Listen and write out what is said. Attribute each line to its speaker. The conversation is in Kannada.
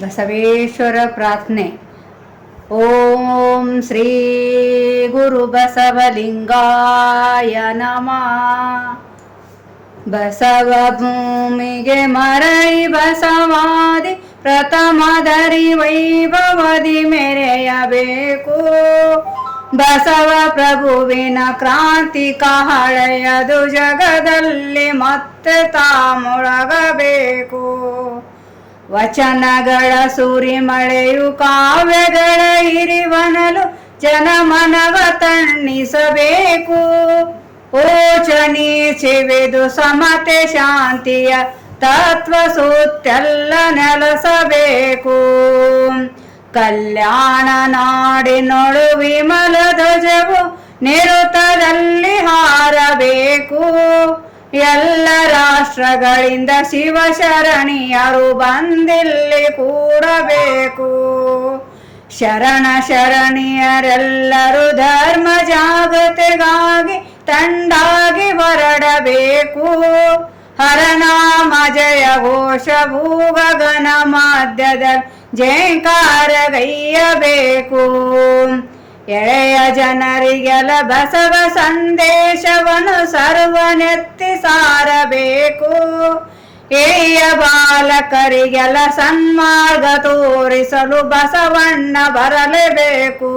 Speaker 1: ಬಸವೇಶ್ವರ ಪ್ರಾರ್ಥನೆ. ಓಂ ಶ್ರೀ ಗುರು ಬಸವಲಿಂಗಾಯ ನಮಃ. ಬಸವ ಭೂಮಿಗೆ ಮರಳಿ ಬಸವಾದಿ ಪ್ರಥಮದರಿ ವೈಭವದಿ ಮೆರೆಯಬೇಕು. ಬಸವ ಪ್ರಭುವಿನ ಕ್ರಾಂತಿ ಕಹಳೆಯದು ಜಗದಲ್ಲಿ ಮತ್ತೆ ತಾ ಮೊಳಗಬೇಕು. ವಚನಗಳ ಸುರಿಮಳೆಯು ಕಾವ್ಯಗಳ ಇರಿವನಲು ಜನಮನವ ತಣ್ಣಿಸಬೇಕು. ಓಚನೀಚೆವೆದು ಸಮತೆ ಶಾಂತಿಯ ತತ್ವ ಸೂತ್ತೆಲ್ಲ ನೆಲೆಸಬೇಕು. ಕಲ್ಯಾಣ ನಾಡಿನೊಳು ವಿಮಲ ಧ್ವಜವು ನಿರುತದಲ್ಲಿ ಹಾರಬೇಕು. ಎಲ್ಲ ರಾಷ್ಟ್ರಗಳಿಂದ ಶಿವಶರಣೀಯರು ಬಂದಿಲ್ಲಿ ಕೂಡಬೇಕು. ಶರಣ ಶರಣೀಯರೆಲ್ಲರೂ ಧರ್ಮ ಜಾಗೃತಿಗಾಗಿ ತಂಡಾಗಿ ಹೊರಡಬೇಕು. ಹರನಾಮ ಜಯ ಘೋಷ ಭೂಗಗನ ಮಧ್ಯದಲ್ಲಿ ಜಯಂಕಾರಗೈಯಬೇಕು. ಎಳೆಯ ಜನರಿಗೆಲ್ಲ ಬಸವ ಸಂದೇಶವನ್ನು ಸರ್ವನೆತ್ತಿ ಸಾರಬೇಕು. ಏಯ ಬಾಲಕರಿಗೆಲ್ಲ ಸನ್ಮಾರ್ಗ ತೋರಿಸಲು ಬಸವಣ್ಣ ಬರಲೇಬೇಕು.